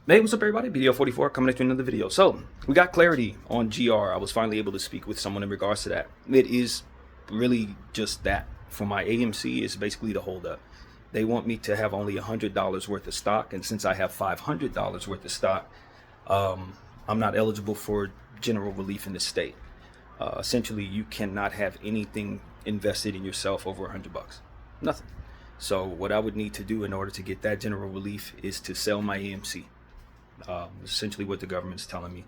Hey, what's up everybody? BDF 44 coming at you another video. So, we got clarity on GR. I was finally able to speak with someone in regards to that. It is really just that. For my AMC, is basically the holdup. They want me to have only $100 worth of stock, and since I have $500 worth of stock, I'm not eligible for general relief in the state. Essentially, you cannot have anything invested in yourself over $100 bucks. Nothing. So what I would need to do in order to get that general relief is to sell my AMC. Essentially what the government's telling me.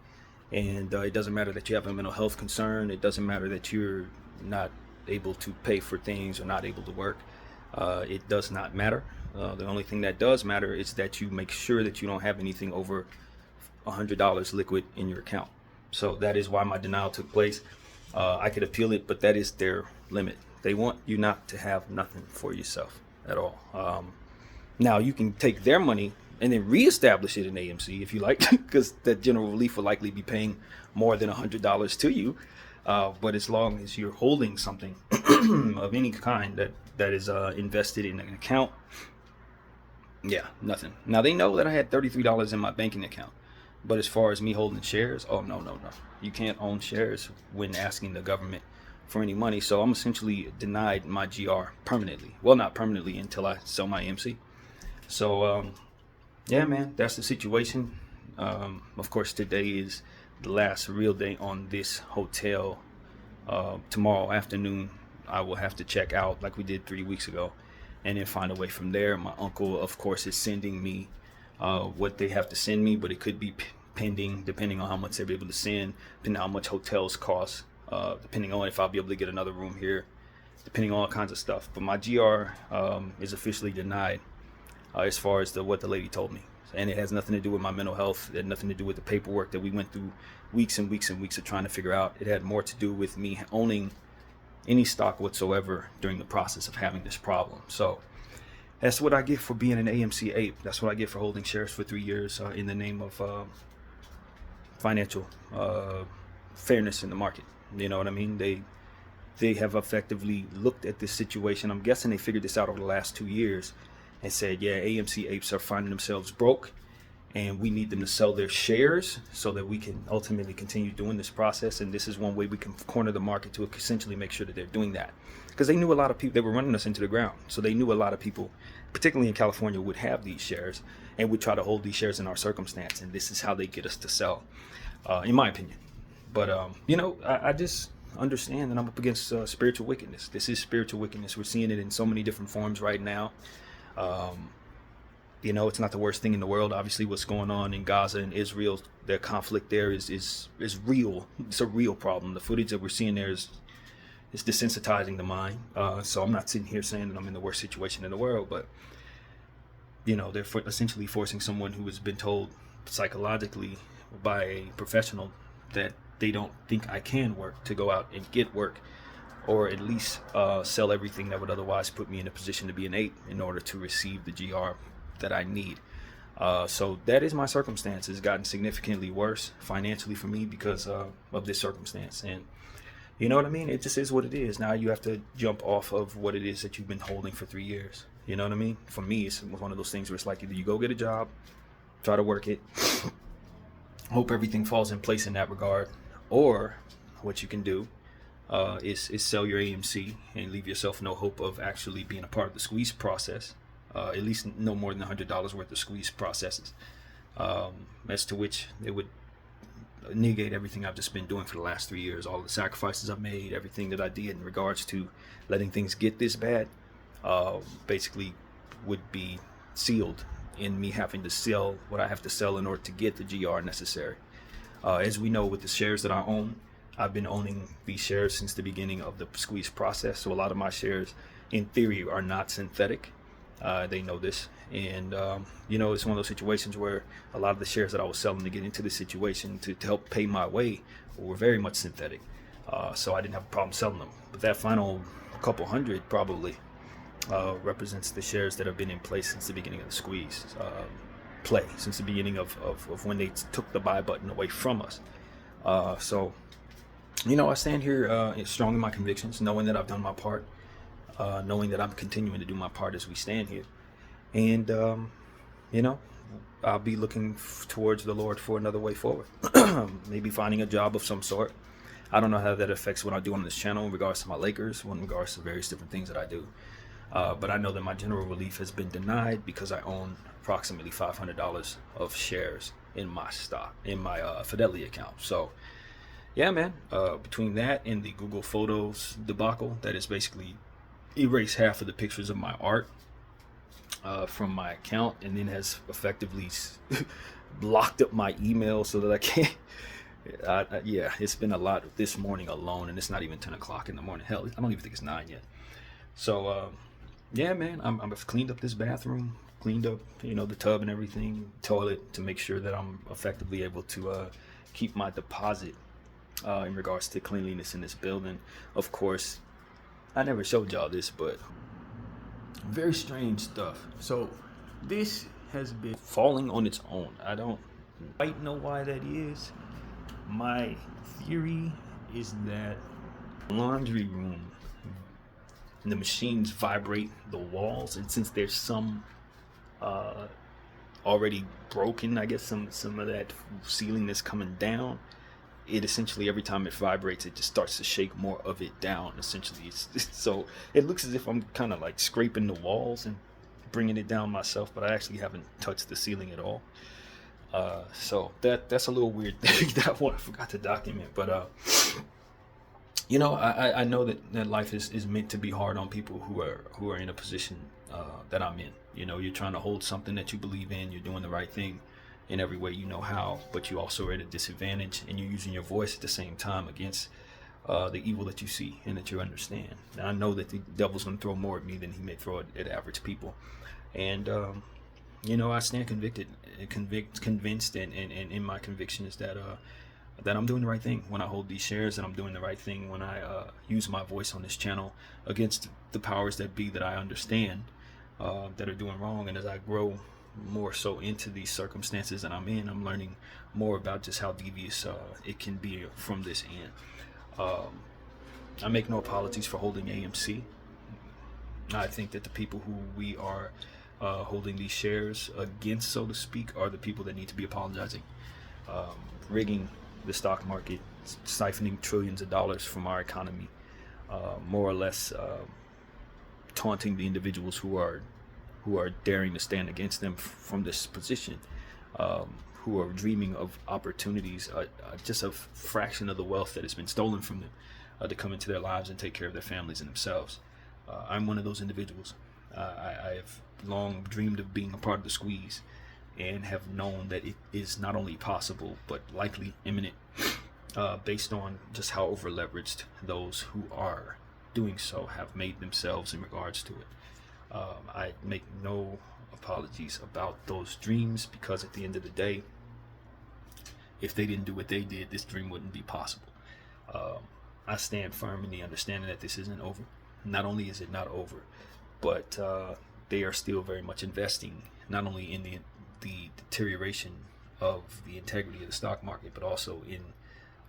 And it doesn't matter that you have a mental health concern. It doesn't matter that you're not able to pay for things or not able to work. It does not matter. The only thing that does matter is that you make sure that you don't have anything over $100 liquid in your account. So that is why my denial took place. I could appeal it, but that is their limit. They want you not to have nothing for yourself at all. Now you can take their money and then reestablish it in AMC if you like, because that general relief will likely be paying more than $100 to you. But as long as you're holding something of any kind that is invested in an account, yeah, nothing. Now they know that I had $33 in my banking account, but as far as me holding shares, oh no, you can't own shares when asking the government for any money. So I'm essentially denied my GR permanently. Well, not permanently until I sell my AMC. So yeah, man, that's the situation. Of course, today is the last real day on this hotel. Tomorrow afternoon, I will have to check out like we did 3 weeks ago, and then find a way from there. My uncle, of course, is sending me what they have to send me, but it could be pending, depending on how much they're able to send, depending on how much hotels cost, depending on if I'll be able to get another room here, depending on all kinds of stuff. But my GR is officially denied. As far as what the lady told me, and it has nothing to do with my mental health. It had nothing to do with the paperwork that we went through weeks and weeks and weeks of trying to figure out. It had more to do with me owning any stock whatsoever during the process of having this problem. So that's what I get for being an AMC ape. That's what I get for holding shares for 3 years in the name of financial fairness in the market. You know what I mean? They have effectively looked at this situation. I'm guessing they figured this out over the last 2 years and said, yeah, AMC apes are finding themselves broke, and we need them to sell their shares so that we can ultimately continue doing this process. And this is one way we can corner the market to essentially make sure that they're doing that, because they knew a lot of people, they were running us into the ground. So they knew a lot of people, particularly in California, would have these shares and would try to hold these shares in our circumstance. And this is how they get us to sell, in my opinion. But I just understand that I'm up against spiritual wickedness. This is spiritual wickedness. We're seeing it in so many different forms right now. It's not the worst thing in the world. Obviously, what's going on in Gaza and Israel, their conflict there is real. It's a real problem. The footage that we're seeing there is desensitizing the mind. So I'm not sitting here saying that I'm in the worst situation in the world, but they're essentially forcing someone who has been told psychologically by a professional that they don't think I can work to go out and get work, or at least sell everything that would otherwise put me in a position to be an ape in order to receive the GR that I need. So that is my circumstance. It's gotten significantly worse financially for me because of this circumstance. And you know what I mean? It just is what it is. Now you have to jump off of what it is that you've been holding for 3 years. You know what I mean? For me, it's one of those things where it's like either you go get a job, try to work it, hope everything falls in place in that regard, or what you can do is sell your AMC and leave yourself no hope of actually being a part of the squeeze process, at least no more than $100 worth of squeeze processes, as to which it would negate everything I've just been doing for the last 3 years, all the sacrifices I've made, everything that I did in regards to letting things get this bad, basically would be sealed in me having to sell what I have to sell in order to get the GR necessary. As we know, with the shares that I own, I've been owning these shares since the beginning of the squeeze process. So a lot of my shares, in theory, are not synthetic. They know this. And, it's one of those situations where a lot of the shares that I was selling to get into this situation to help pay my way were very much synthetic. So I didn't have a problem selling them. But that final couple hundred probably represents the shares that have been in place since the beginning of the squeeze play, since the beginning of when they took the buy button away from us. So I stand here strong in my convictions, knowing that I've done my part, knowing that I'm continuing to do my part as we stand here. And, I'll be looking towards the Lord for another way forward. Maybe finding a job of some sort. I don't know how that affects what I do on this channel in regards to my Lakers, in regards to various different things that I do. But I know that my general relief has been denied because I own approximately $500 of shares in my stock, in my Fidelity account. So yeah, man, between that and the Google Photos debacle that has basically erased half of the pictures of my art from my account, and then has effectively blocked up my email so that I can't. Yeah, it's been a lot this morning alone, and it's not even 10 o'clock in the morning. Hell, I don't even think it's 9 yet. So yeah, man, I've cleaned up this bathroom, cleaned up, the tub and everything, toilet, to make sure that I'm effectively able to keep my deposit in regards to cleanliness in this building. Of course, I never showed y'all this, but very strange stuff. So this has been falling on its own. I don't quite know why that is. My theory is that laundry room, the machines vibrate the walls, and since there's some already broken, I guess some of that ceiling that's coming down, it essentially, every time it vibrates, it just starts to shake more of it down. Essentially, so it looks as if I'm kind of like scraping the walls and bringing it down myself, but I actually haven't touched the ceiling at all. So that's a little weird thing that I forgot to document. But I know that life is meant to be hard on people who are in a position that I'm in. You're trying to hold something that you believe in. You're doing the right thing in every way you know how, but you also are at a disadvantage, and you're using your voice at the same time against the evil that you see and that you understand. And I know that the devil's going to throw more at me than he may throw at average people. And I stand convinced, and in my conviction is that I'm doing the right thing when I hold these shares, and I'm doing the right thing when I use my voice on this channel against the powers that be that I understand that are doing wrong. And as I grow more so into these circumstances that I'm in, I'm learning more about just how devious it can be from this end. I make no apologies for holding AMC. I think that the people who we are holding these shares against, so to speak, are the people that need to be apologizing. Rigging the stock market, siphoning trillions of dollars from our economy, more or less taunting the individuals who are daring to stand against them from this position, who are dreaming of opportunities, just a fraction of the wealth that has been stolen from them, to come into their lives and take care of their families and themselves. I'm one of those individuals. I have long dreamed of being a part of the squeeze, and have known that it is not only possible but likely imminent, based on just how over leveraged those who are doing so have made themselves in regards to it. I make no apologies about those dreams, because at the end of the day, if they didn't do what they did, this dream wouldn't be possible. I stand firm in the understanding that this isn't over. Not only is it not over, but they are still very much investing, not only in the deterioration of the integrity of the stock market, but also in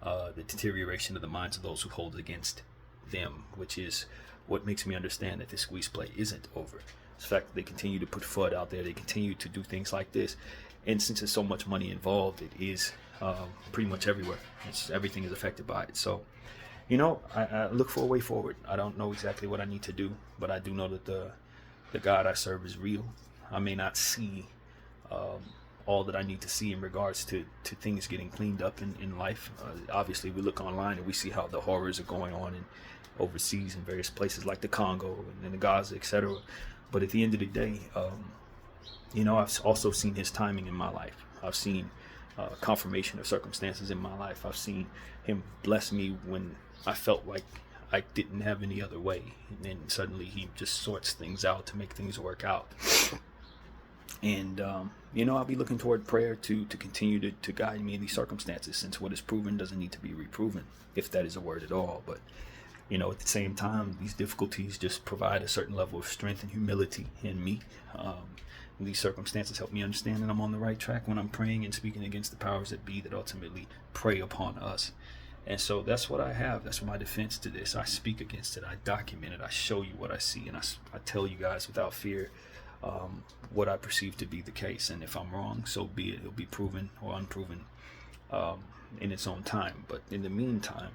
the deterioration of the minds of those who hold against them, which is what makes me understand that this squeeze play isn't over. It's the fact that they continue to put FUD out there, they continue to do things like this, and since there's so much money involved, it is pretty much everywhere. Everything is affected by it. So, I look for a way forward. I don't know exactly what I need to do, but I do know that the God I serve is real. I may not see all that I need to see in regards to things getting cleaned up in life. Obviously, we look online and we see how the horrors are going on in overseas in various places like the Congo and the Gaza, etc. But at the end of the day, I've also seen his timing in my life. I've seen confirmation of circumstances in my life. I've seen him bless me when I felt like I didn't have any other way, and then suddenly he just sorts things out to make things work out. And I'll be looking toward prayer to continue to guide me in these circumstances, since what is proven doesn't need to be reproven, if that is a word at all. But at the same time, these difficulties just provide a certain level of strength and humility in me. These circumstances help me understand that I'm on the right track when I'm praying and speaking against the powers that be that ultimately prey upon us. And so that's what I have. That's my defense to this. I speak against it. I document it. I show you what I see. And I tell you guys without fear what I perceive to be the case. And if I'm wrong, so be it. It'll be proven or unproven in its own time. But in the meantime,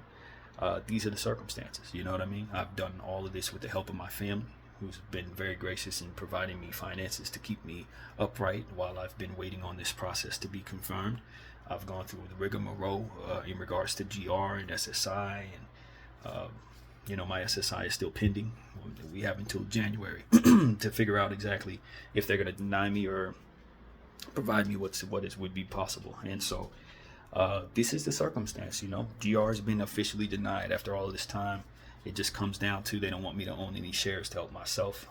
these are the circumstances. You know what I mean? I've done all of this with the help of my family, who's been very gracious in providing me finances to keep me upright while I've been waiting on this process to be confirmed. I've gone through the rigmarole in regards to GR and SSI, and my SSI is still pending. We have until January to figure out exactly if they're going to deny me or provide me what would be possible. And so this is the circumstance. GR has been officially denied after all of this time. It just comes down to they don't want me to own any shares to help myself.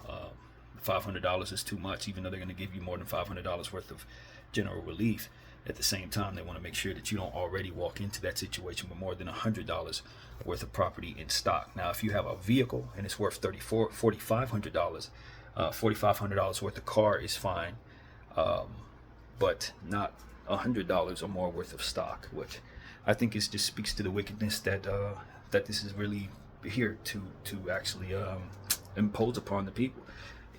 $500 is too much, even though they're going to give you more than $500 worth of general relief. At the same time, they want to make sure that you don't already walk into that situation with more than $100 worth of property in stock. Now, if you have a vehicle and it's worth $4,500, $4,500 worth of car is fine, but not $100 or more worth of stock, which I think just speaks to the wickedness that this is really here to actually impose upon the people,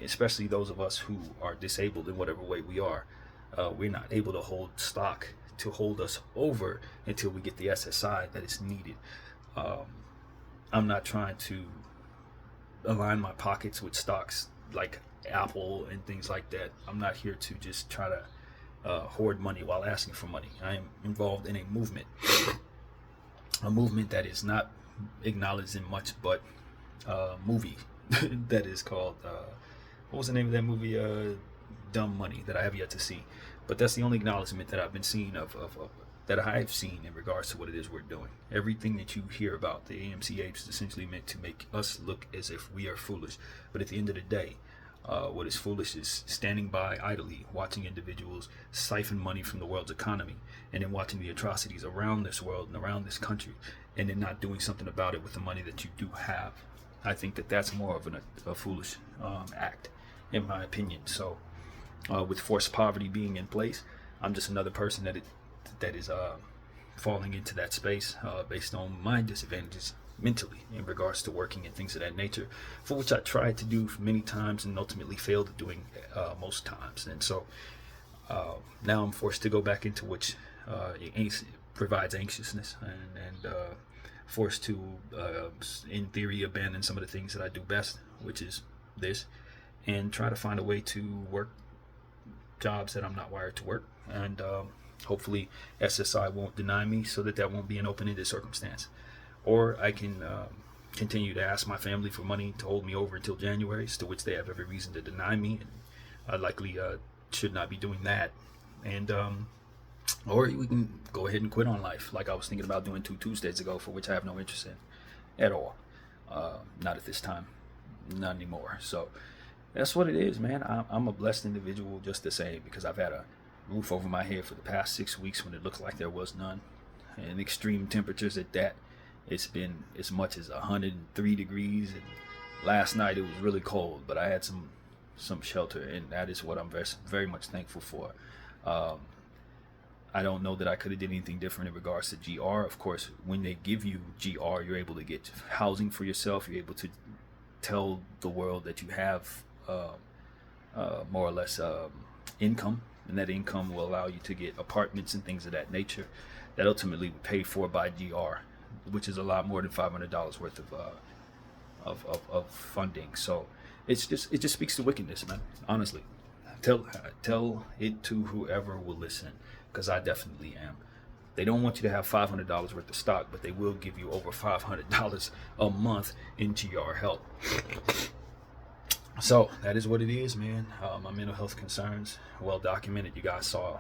especially those of us who are disabled in whatever way we are. We're not able to hold stock to hold us over until we get the SSI that is needed. I'm not trying to align my pockets with stocks like Apple and things like that. I'm not here to just try to hoard money while asking for money. I am involved in a movement that is not acknowledged in much but movie that is called what was the name of that movie? Dumb Money, that I have yet to see. But that's the only acknowledgement that I've been seeing of that I've seen in regards to what it is we're doing. Everything that you hear about the AMC apes is essentially meant to make us look as if we are foolish. But at the end of the day, what is foolish is standing by idly, watching individuals siphon money from the world's economy, and then watching the atrocities around this world and around this country, and then not doing something about it with the money that you do have. I think that that's more of a foolish act, in my opinion. So with forced poverty being in place, I'm just another person that is falling into that space based on my disadvantages mentally in regards to working and things of that nature, for which I tried to do many times and ultimately failed at doing most times. And so now I'm forced to go back into which provides anxiousness, and forced to, in theory, abandon some of the things that I do best, which is this, and try to find a way to work jobs that I'm not wired to work. And hopefully SSI won't deny me, so that won't be an open-ended circumstance. Or I can continue to ask my family for money to hold me over until January, to which they have every reason to deny me, and I likely should not be doing that. And or we can go ahead and quit on life, like I was thinking about doing 2 Tuesdays ago, for which I have no interest in at all. Not at this time, not anymore. So that's what it is, man. I'm a blessed individual just the same, because I've had a roof over my head for the past 6 weeks when it looked like there was none, and extreme temperatures at that. It's been as much as 103 degrees, and last night it was really cold, but I had some shelter, and that is what I'm very, very much thankful for. I don't know that I could have did anything different in regards to GR. Of course, when they give you GR, you're able to get housing for yourself. You're able to tell the world that you have more or less income, and that income will allow you to get apartments and things of that nature that ultimately will be paid for by GR, which is a lot more than $500 worth of funding. So it just speaks to wickedness, man. Honestly, tell it to whoever will listen, because I definitely am. They don't want you to have $500 worth of stock, but they will give you over $500 a month in GR help. So that is what it is, man. My mental health concerns, well documented. You guys saw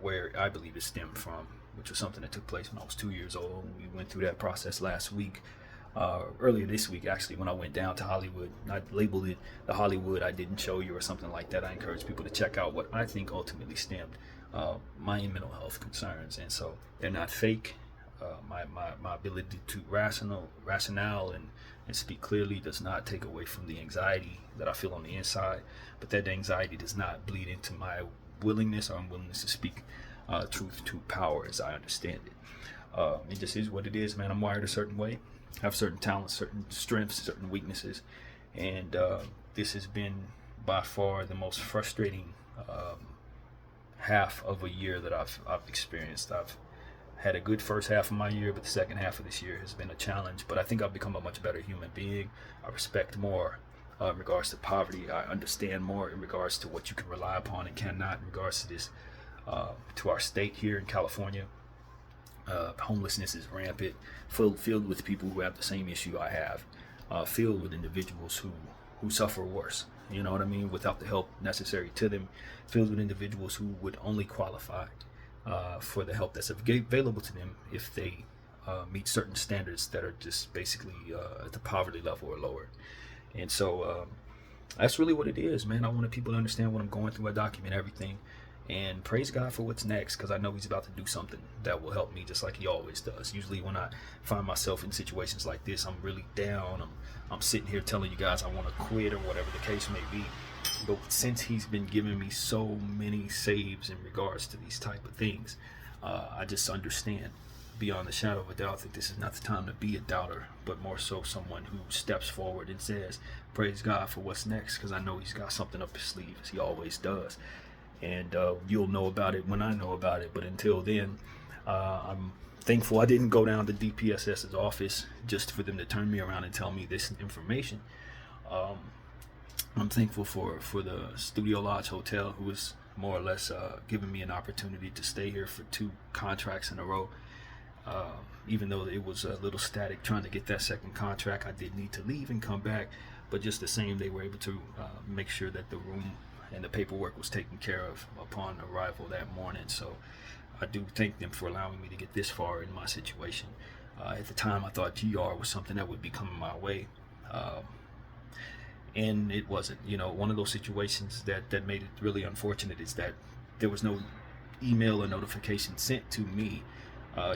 where I believe it stemmed from, which was something that took place when I was 2 years old. We went through that process last week, earlier this week, actually, when I went down to Hollywood. I labeled it the Hollywood I Didn't Show You or something like that. I encourage people to check out what I think ultimately stemmed my mental health concerns. And so they're not fake. My ability to rationale and speak clearly does not take away from the anxiety that I feel on the inside, but that anxiety does not bleed into my willingness or unwillingness to speak truth to power, as I understand it. It just is what it is, man. I'm wired a certain way, have certain talents, certain strengths, certain weaknesses, and this has been by far the most frustrating half of a year that I've experienced. I've had a good first half of my year, but the second half of this year has been a challenge. But I think I've become a much better human being. I respect more in regards to poverty. I understand more in regards to what you can rely upon and cannot in regards to this, to our state here in California. Homelessness is rampant, filled with people who have the same issue I have, filled with individuals who suffer worse. You know what I mean? Without the help necessary to them, filled with individuals who would only qualify for the help that's available to them if they meet certain standards that are just basically at the poverty level or lower. And so that's really what it is, man. I wanted people to understand what I'm going through. I document everything, and praise God for what's next, because I know he's about to do something that will help me, just like he always does. Usually when I find myself in situations like this, I'm really down. I'm sitting here telling you guys I want to quit or whatever the case may be. But since he's been giving me so many saves in regards to these type of things, I just understand beyond the shadow of a doubt that this is not the time to be a doubter, but more so someone who steps forward and says, praise God for what's next, because I know he's got something up his sleeve, as he always does. And you'll know about it when I know about it. But until then, I'm thankful I didn't go down to DPSS's office just for them to turn me around and tell me this information. I'm thankful for the Studio Lodge Hotel, who was more or less giving me an opportunity to stay here for 2 contracts in a row. Even though it was a little static trying to get that second contract, I did need to leave and come back. But just the same, they were able to make sure that the room and the paperwork was taken care of upon arrival that morning. So I do thank them for allowing me to get this far in my situation. At the time, I thought GR was something that would be coming my way. And it wasn't. You know, one of those situations that made it really unfortunate is that there was no email or notification sent to me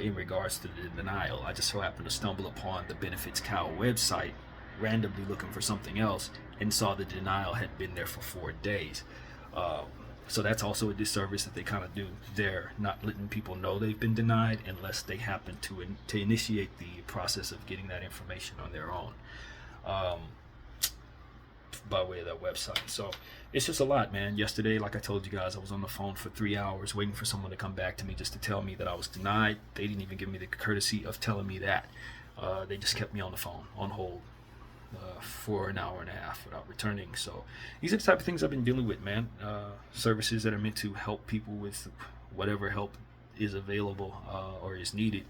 in regards to the denial. I just so happened to stumble upon the Benefits Cow website, randomly looking for something else, and saw the denial had been there for 4 days. So that's also a disservice that they kind of do. They're not letting people know they've been denied unless they happen to initiate the process of getting that information on their own, by way of that website. So it's just a lot, man. Yesterday, like I told you guys, I was on the phone for 3 hours waiting for someone to come back to me just to tell me that I was denied. They didn't even give me the courtesy of telling me that. They just kept me on the phone, on hold, for an hour and a half without returning. So these are the type of things I've been dealing with, man. Services that are meant to help people with whatever help is available or is needed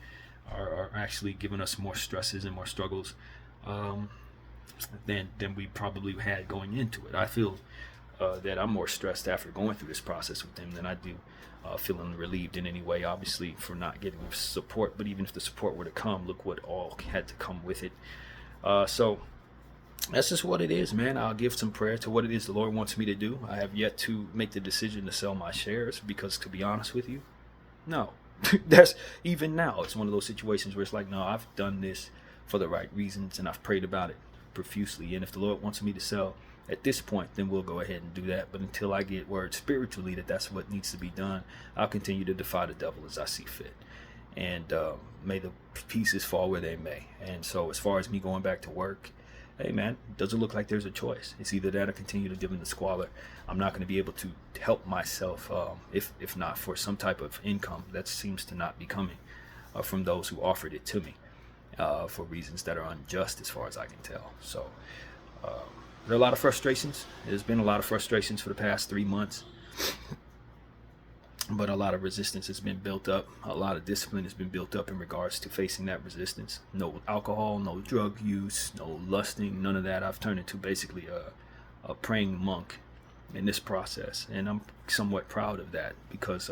are actually giving us more stresses and more struggles than we probably had going into it. I feel that I'm more stressed after going through this process with them than I do feeling relieved in any way, obviously, for not getting support. But even if the support were to come, look what all had to come with it. So that's just what it is, man. I'll give some prayer to what it is the Lord wants me to do. I have yet to make the decision to sell my shares because, to be honest with you, no. That's even now. It's one of those situations where it's like, no, I've done this for the right reasons and I've prayed about it profusely. And if the Lord wants me to sell at this point, then we'll go ahead and do that. But until I get word spiritually that that's what needs to be done, I'll continue to defy the devil as I see fit. And may the pieces fall where they may. And so as far as me going back to work, hey man, it doesn't look like there's a choice. It's either that or continue to live in the squalor. I'm not going to be able to help myself if not for some type of income that seems to not be coming from those who offered it to me for reasons that are unjust as far as I can tell. So there are a lot of frustrations. There's been a lot of frustrations for the past 3 months. But a lot of resistance has been built up. A lot of discipline has been built up in regards to facing that resistance. No alcohol, no drug use, no lusting, none of that. I've turned into basically a praying monk in this process. And I'm somewhat proud of that because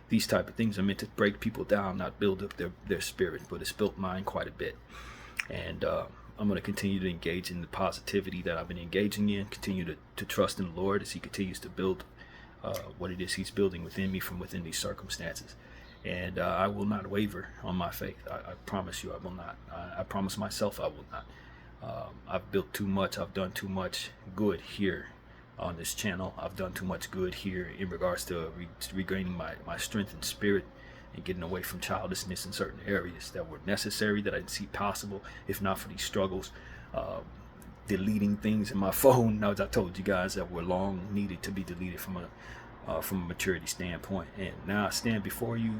these type of things are meant to break people down, not build up their spirit. But it's built mine quite a bit. And I'm going to continue to engage in the positivity that I've been engaging in, continue to trust in the Lord as he continues to build what it is he's building within me from within these circumstances. And I will not waver on my faith. I promise you I will not. I promise myself I will not. I've built too much. I've done too much good here on this channel. I've done too much good here in regards to regaining my strength and spirit and getting away from childishness in certain areas that were necessary, that I didn't see possible if not for these struggles. deleting things in my phone. Now, as I told you guys, that were long needed to be deleted from a maturity standpoint. And now I stand before you,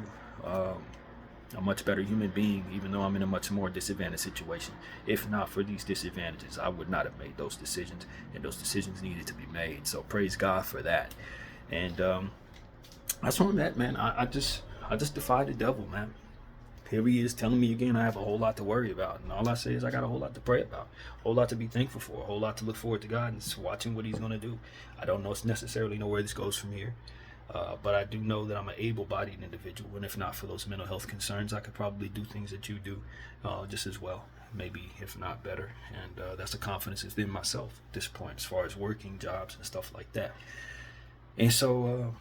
a much better human being, even though I'm in a much more disadvantaged situation. If not for these disadvantages, I would not have made those decisions, and those decisions needed to be made. So praise God for that. And that's where I'm at, man. I just defy the devil, man. Here he is telling me again I have a whole lot to worry about, and all I say is I got a whole lot to pray about, a whole lot to be thankful for, a whole lot to look forward to God and just watching what he's going to do. I don't necessarily know where this goes from here, but I do know that I'm an able-bodied individual, and if not for those mental health concerns, I could probably do things that you do just as well, maybe if not better. And that's a confidence within myself at this point, as far as working jobs and stuff like that. And so,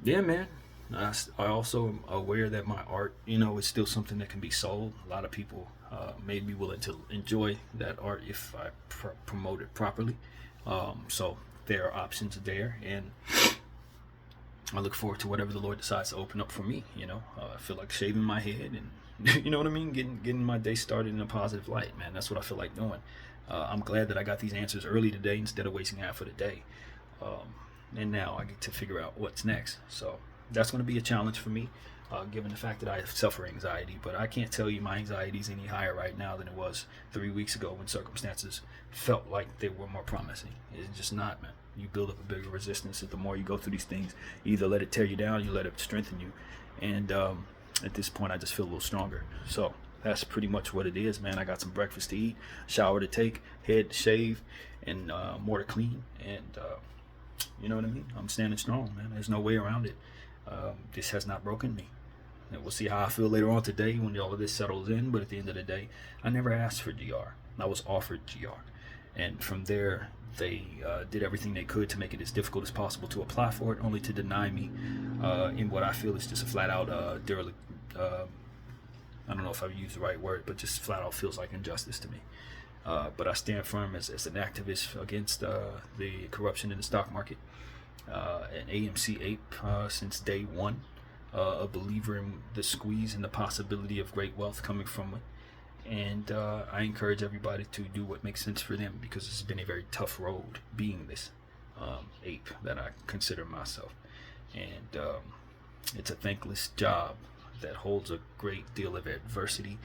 yeah, man. I also am aware that my art, is still something that can be sold. A lot of people may be willing to enjoy that art if I promote it properly. So there are options there, and I look forward to whatever the Lord decides to open up for me. I feel like shaving my head and you know what I mean, getting my day started in a positive light, man. That's what I feel like doing. I'm glad that I got these answers early today instead of wasting half of the day. And now I get to figure out what's next. So that's going to be a challenge for me, given the fact that I suffer anxiety. But I can't tell you my anxiety is any higher right now than it was 3 weeks ago when circumstances felt like they were more promising. It's just not, man. You build up a bigger resistance, and the more you go through these things, you either let it tear you down, you let it strengthen you. And at this point, I just feel a little stronger. So that's pretty much what it is, man. I got some breakfast to eat, shower to take, head to shave, and more to clean. And you know what I mean? I'm standing strong, man. There's no way around it. This has not broken me. And we'll see how I feel later on today when all of this settles in. But at the end of the day, I never asked for GR. I was offered GR. And from there, they did everything they could to make it as difficult as possible to apply for it, only to deny me in what I feel is just a flat out derelict. I don't know if I've used the right word, but just flat out feels like injustice to me. But I stand firm as an activist against the corruption in the stock market. An AMC ape since day one, a believer in the squeeze and the possibility of great wealth coming from it. And I encourage everybody to do what makes sense for them, because it's been a very tough road being this ape that I consider myself. And it's a thankless job that holds a great deal of adversity,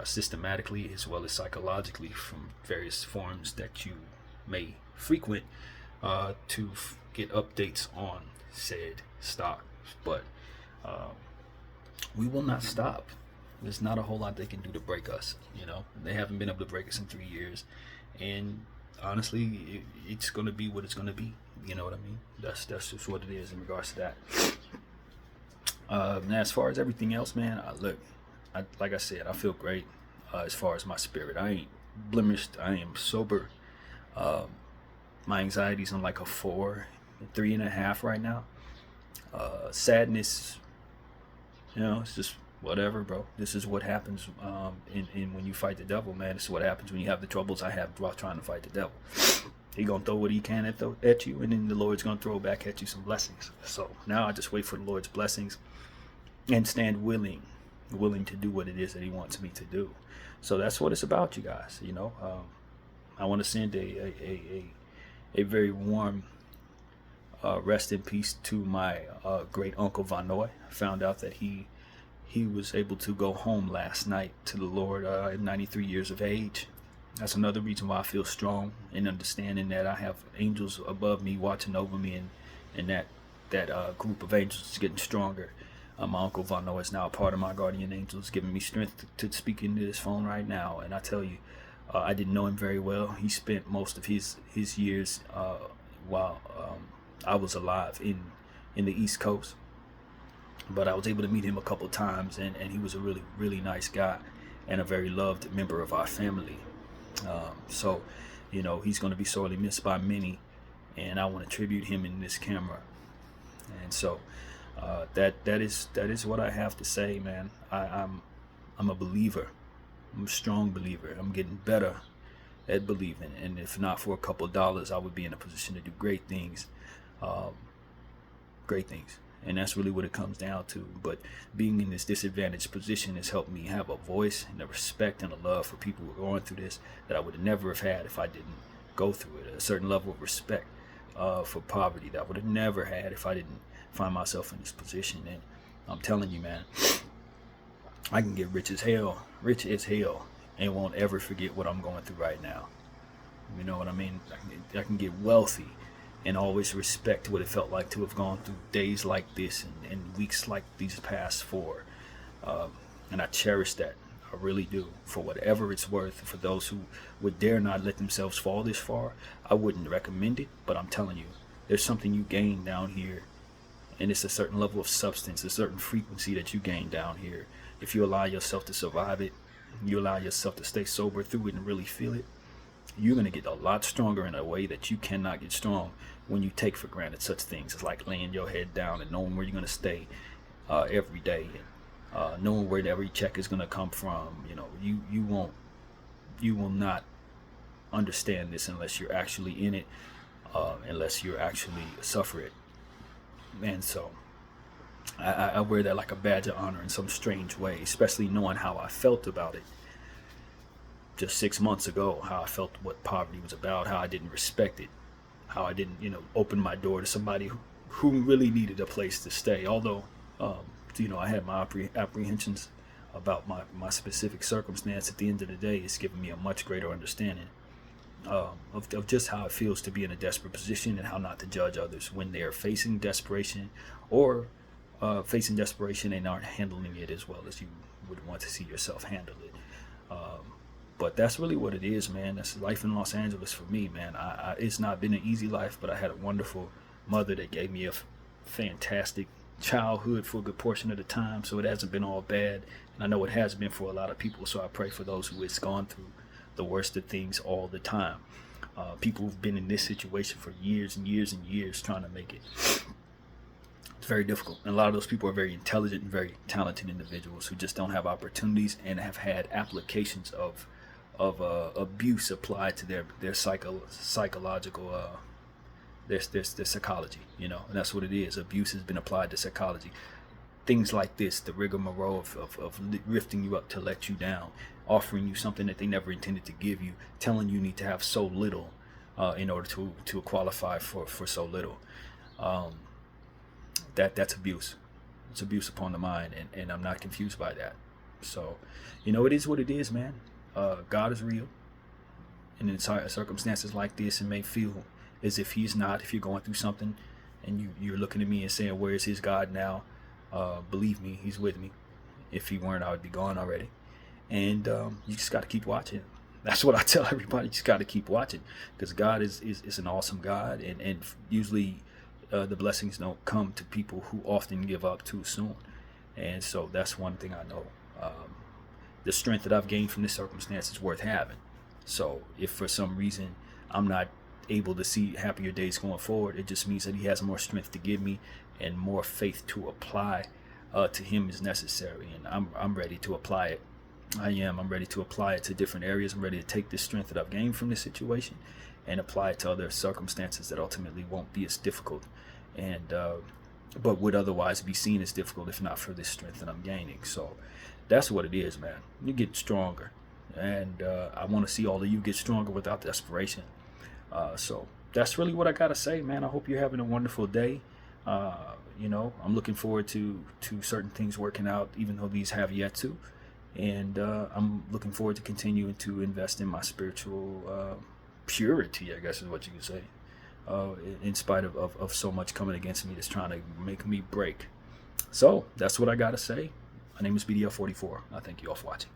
systematically as well as psychologically, from various forms that you may frequent to get updates on said stock. But we will not stop. There's not a whole lot they can do to break us. They haven't been able to break us in 3 years, and honestly, it's going to be what it's going to be. You know what I mean? That's just what it is in regards to that. Now, as far as everything else, man, like I said, I feel great. As far as my spirit, I ain't blemished. I am sober. My anxiety's on like a 4, 3.5 right now. Sadness, it's just whatever, bro. This is what happens in when you fight the devil, man. This is what happens when you have the troubles I have while trying to fight the devil. He gonna throw what he can at you, and then the Lord's gonna throw back at you some blessings. So now I just wait for the Lord's blessings and stand willing to do what it is that he wants me to do. So that's what it's about, you guys. I want to send a very warm rest in peace to my great uncle Vanoy. I found out that he was able to go home last night to the Lord at 93 years of age. That's another reason why I feel strong in understanding that I have angels above me watching over me, and that group of angels is getting stronger. My uncle Vanoy is now a part of my guardian angels, giving me strength to speak into this phone right now. And I tell you, I didn't know him very well. He spent most of his years while I was alive in the East Coast. But I was able to meet him a couple times, and he was a really, really nice guy and a very loved member of our family. So, he's going to be sorely missed by many, and I want to tribute him in this camera. And so that is what I have to say, man. I'm a believer. I'm a strong believer. I'm getting better at believing, and if not for a couple of dollars, I would be in a position to do great things. And that's really what it comes down to. But being in this disadvantaged position has helped me have a voice and a respect and a love for people who are going through this that I would never have had if I didn't go through it, a certain level of respect for poverty that I would have never had if I didn't find myself in this position. And I'm telling you, man, I can get rich as hell, and won't ever forget what I'm going through right now. You know what I mean? I can get wealthy and always respect what it felt like to have gone through days like this and weeks like these past 4. And I cherish that. I really do. For whatever it's worth, for those who would dare not let themselves fall this far, I wouldn't recommend it. But I'm telling you, there's something you gain down here. And it's a certain level of substance, a certain frequency that you gain down here. If you allow yourself to survive it, you allow yourself to stay sober through it and really feel it, you're going to get a lot stronger in a way that you cannot get strong when you take for granted such things. It's like laying your head down and knowing where you're going to stay every day, and knowing where every check is going to come from. You know, you will not understand this unless you're actually in it, unless you actually suffer it. And so I wear that like a badge of honor in some strange way, especially knowing how I felt about it just 6 months ago, how I felt what poverty was about, how I didn't respect it, how I didn't, open my door to somebody who really needed a place to stay. Although, I had my apprehensions about my specific circumstance. At the end of the day, it's given me a much greater understanding of just how it feels to be in a desperate position and how not to judge others when they are facing desperation or facing desperation and aren't handling it as well as you would want to see yourself handle it. But that's really what it is, man. That's life in Los Angeles for me, man. It's not been an easy life, but I had a wonderful mother that gave me a fantastic childhood for a good portion of the time, so it hasn't been all bad. And I know it has been for a lot of people, so I pray for those who it's gone through the worst of things all the time. People who've been in this situation for years and years and years trying to make it. It's very difficult. And a lot of those people are very intelligent and very talented individuals who just don't have opportunities and have had applications of abuse applied to their psychological their psychology, and that's what it is. Abuse has been applied to psychology. Things like this, the rigmarole of lifting you up to let you down, offering you something that they never intended to give you, telling you need to have so little in order to qualify for so little. That's abuse. It's abuse upon the mind, and I'm not confused by that. So, it is what it is, man. God is real, and in circumstances like this, it may feel as if he's not. If you're going through something and you're looking at me and saying, where is his God now? Believe me, he's with me. If he weren't, I would be gone already. And you just got to keep watching. That's what I tell everybody. You just got to keep watching, because God is an awesome God, and usually the blessings don't come to people who often give up too soon. And so that's one thing I know. The strength that I've gained from this circumstance is worth having. So if for some reason I'm not able to see happier days going forward, it just means that he has more strength to give me and more faith to apply to him is necessary. And I'm ready to apply it. I'm ready to apply it to different areas. I'm ready to take this strength that I've gained from this situation and apply it to other circumstances that ultimately won't be as difficult, and but would otherwise be seen as difficult if not for this strength that I'm gaining. So that's what it is, man. You get stronger, and I want to see all of you get stronger without desperation. So that's really what I gotta say, man. I hope you're having a wonderful day. I'm looking forward to certain things working out, even though these have yet to. And I'm looking forward to continuing to invest in my spiritual purity, I guess is what you could say, in spite of so much coming against me that's trying to make me break. So that's what I gotta say. My name is BDF 44. I thank you all for watching.